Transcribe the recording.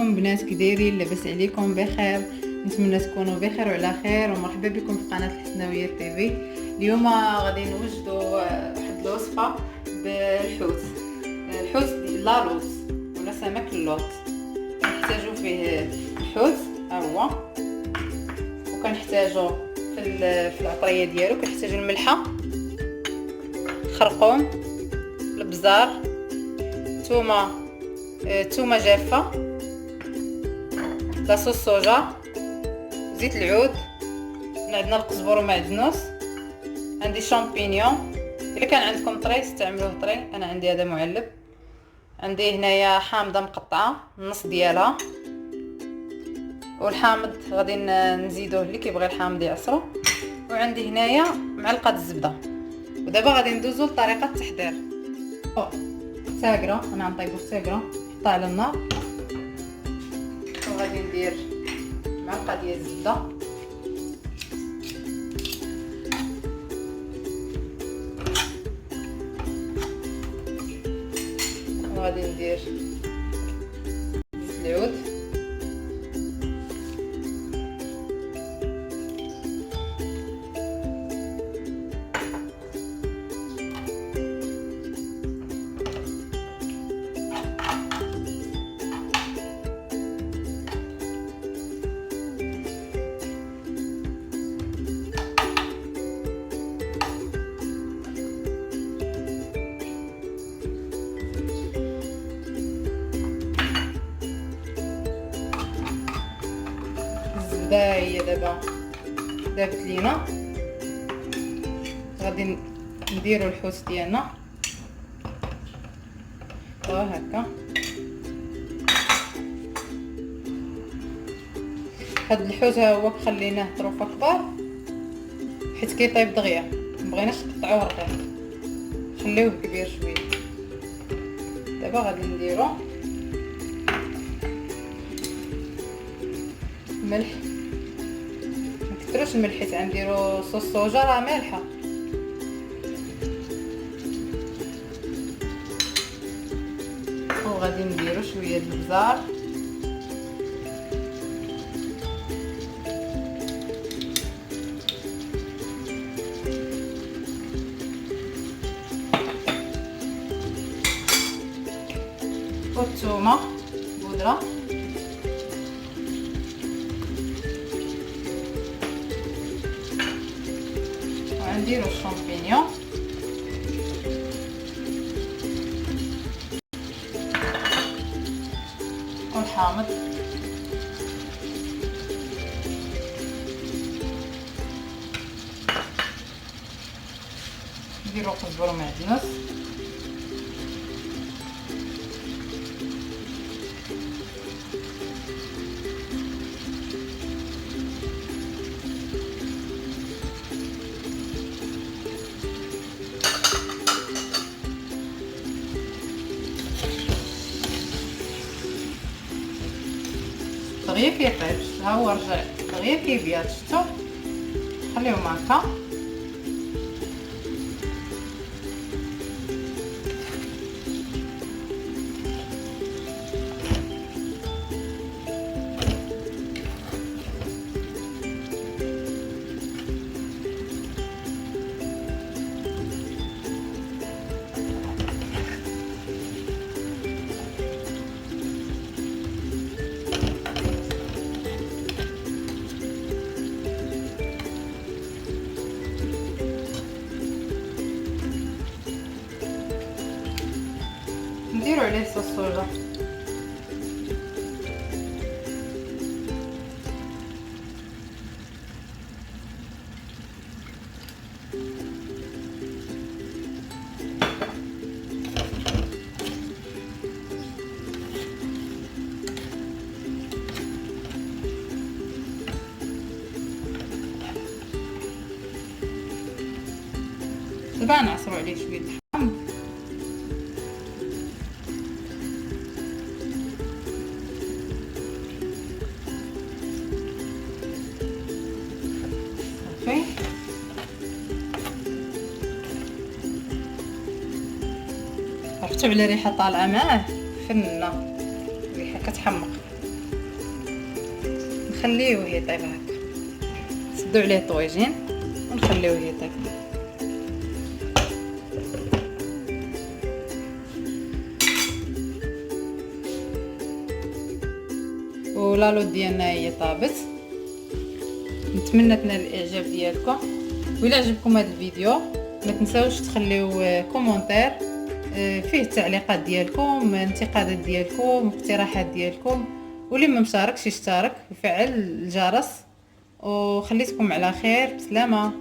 عليكم بنات، كي دايرين؟ لاباس عليكم؟ بخير، نتمنى تكونوا بخير وعلى خير. ومرحبا بكم في قناه الحسناويه تيفي. اليوم غادي نوجدوا واحد الوصفه بالحوت ديال لاروس ولا سمك اللوط. كنحتاجوا فيه الحوت ها هو، وكنحتاجوا في العطريه ديالو كنحتاجوا الملحه، خرقوم، البزار، ثومه جافه، لاصوص صوجا، زيت العود، عندنا القزبر ومعدنوس، عندي شامبينيون. الا كان عندكم طري استعملوه طري، انا عندي هذا معلب. عندي هنايا حامضه مقطعه النص ديالها، والحامض غادي نزيدوه اللي كيبغي الحامض يعصرو. وعندي هنايا معلقه الزبده. ودابا غادي ندوزو لطريقه التحضير. ساقره، انا غنطيبو ساقره، نحطها على النار وغادي ندير معلقه ديال الزبده، وغادي ندير زيت العود، الزبده هي دابا دابت لينا. غادي نديرو الحوت ديالنا هكا. هاد الحوت ها هو خليناه طروفه كبار حيت كيطيب دغيا، مبغيناش نقطعوه رقيق، خليوه كبير شويه. دابا غادي نديرو ملح، مكثروش الملح حيت غنديرو صوص صوجا راه مالحه. وغادي نديرو شويه د البزار، والثومه بودره، ونديرو الشامبينيون، والحامض، نديرو قزبر ومعدنوس، دغيا كيطيب. ها هو رجع دغيا كيبيض، شفتو؟ خليهم هكا. نديرو عليه صوص صوجا، دابا نعصرو عليه شويه الحامض، صافي. عرفتوا على ريحه طالعه معاه فنه، ريحه كتحمق. ونخليوه يطيب هكا. نسدو عليه الطويجين ونخليوه يطيب. ولالو ديالنا هي طابت. نتمنى تنال الاعجاب ديالكم، وإلا عجبكم هذا الفيديو ما تنساوش تخليو كومونتير فيه التعليقات ديالكم، انتقادات ديالكم، اقتراحات ديالكم، واللي ما مشاركش يشترك ويفعل الجرس. وخليتكم على خير، بسلامه.